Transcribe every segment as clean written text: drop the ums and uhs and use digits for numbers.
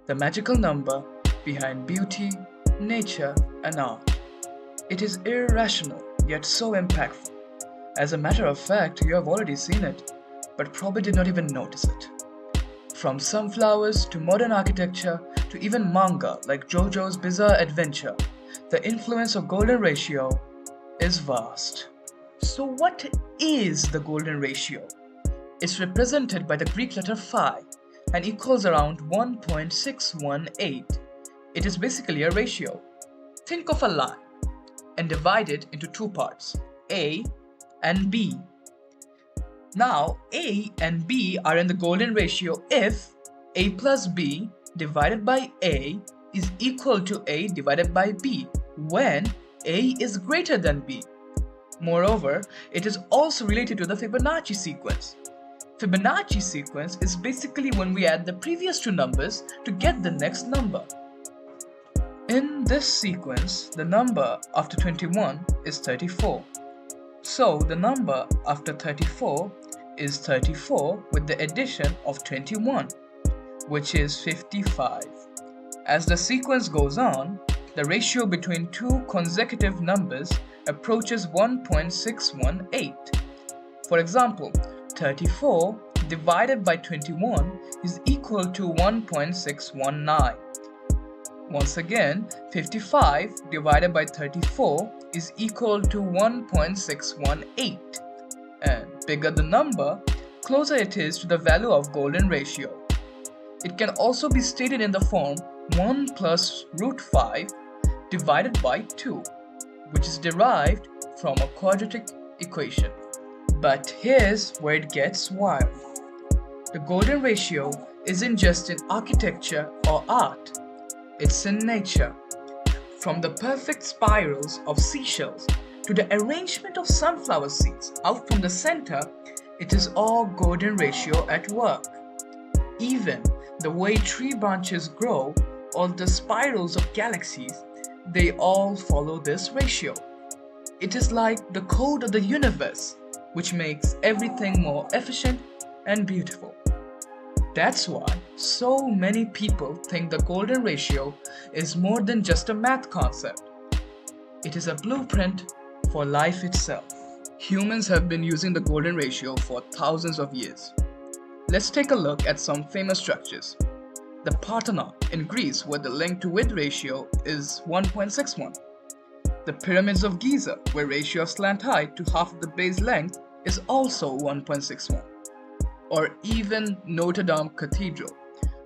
the magical number behind beauty, nature, and art. It is irrational, yet so impactful. As a matter of fact, you have already seen it, but probably did not even notice it. From sunflowers to modern architecture to even manga like Jojo's bizarre adventure, the influence of golden ratio is vast. So what is the golden ratio? It's represented by the Greek letter phi and equals around 1.618. It is basically a ratio. Think of a line and divide it into two parts, A and B. Now, A and B are in the golden ratio if A plus B divided by A is equal to A divided by B when A is greater than B. Moreover, it is also related to the Fibonacci sequence. Fibonacci sequence is basically when we add the previous two numbers to get the next number. In this sequence, the number after 21 is 34. So the number after 34 is 34 with the addition of 21, which is 55. As the sequence goes on, the ratio between two consecutive numbers approaches 1.618. For example, 34 divided by 21 is equal to 1.619. Once again, 55 divided by 34 is equal to 1.618. And bigger the number, closer it is to the value of golden ratio. It can also be stated in the form 1 plus root 5 divided by 2, which is derived from a quadratic equation. But here's where it gets wild. The golden ratio isn't just in architecture or art, it's in nature. From the perfect spirals of seashells to the arrangement of sunflower seeds out from the center, it is all golden ratio at work. Even the way tree branches grow or the spirals of galaxies, they all follow this ratio. It is like the code of the universe, which makes everything more efficient and beautiful. That's why so many people think the golden ratio is more than just a math concept. It is a blueprint for life itself. Humans have been using the golden ratio for thousands of years. Let's take a look at some famous structures. The Parthenon in Greece, where the length to width ratio is 1.61. The pyramids of Giza, where ratio of slant height to half of the base length is also 1.61. Or even Notre Dame Cathedral,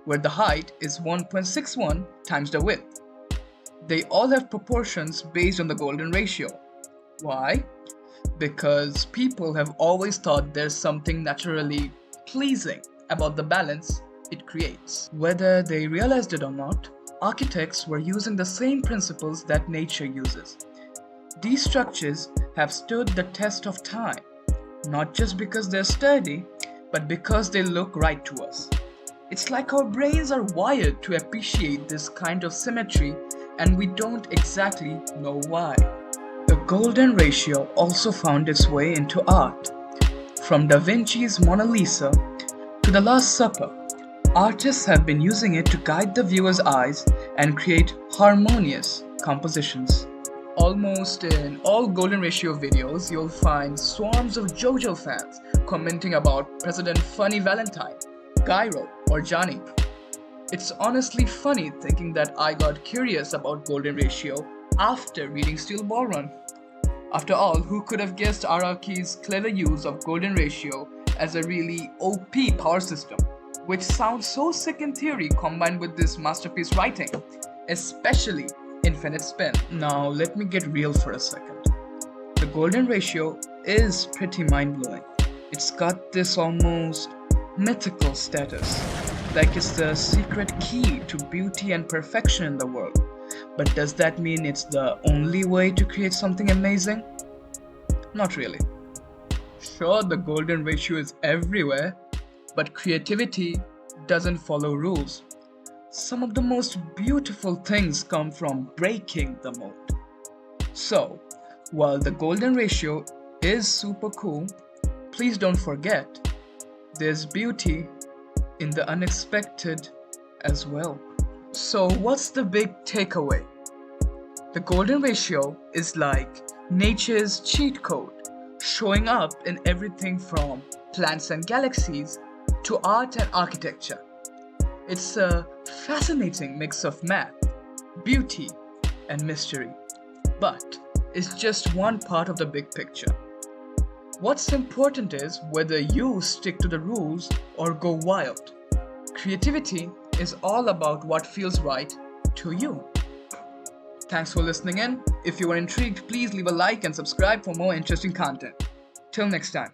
where the height is 1.61 times the width. They all have proportions based on the golden ratio. Why? Because people have always thought there's something naturally pleasing about the balance it creates. Whether they realized it or not, architects were using the same principles that nature uses. These structures have stood the test of time, not just because they're sturdy, but because they look right to us. It's like our brains are wired to appreciate this kind of symmetry, and we don't exactly know why. The golden ratio also found its way into art. From Da Vinci's Mona Lisa to the Last Supper, artists have been using it to guide the viewer's eyes and create harmonious compositions. Almost in all golden ratio videos, you'll find swarms of Jojo fans commenting about President Funny Valentine, Gyro, or Johnny. It's honestly funny thinking that I got curious about golden ratio after reading Steel Ball Run. After all, who could have guessed RRQ's clever use of golden ratio as a really OP power system, which sounds so sick in theory combined with this masterpiece writing, especially infinite spin. Now let me get real for a second. The golden ratio is pretty mind-blowing. It's got this almost mythical status, like it's the secret key to beauty and perfection in the world. But does that mean it's the only way to create something amazing? Not really. Sure, the golden ratio is everywhere, but creativity doesn't follow rules. Some of the most beautiful things come from breaking the mold. So, while the golden ratio is super cool, please don't forget, there's beauty in the unexpected as well. So, what's the big takeaway? The golden ratio is like nature's cheat code, showing up in everything from plants and galaxies to art and architecture. It's a fascinating mix of math, beauty, and mystery. But it's just one part of the big picture. What's important is whether you stick to the rules or go wild. Creativity is all about what feels right to you. Thanks for listening in. If you are intrigued, please leave a like and subscribe for more interesting content. Till next time.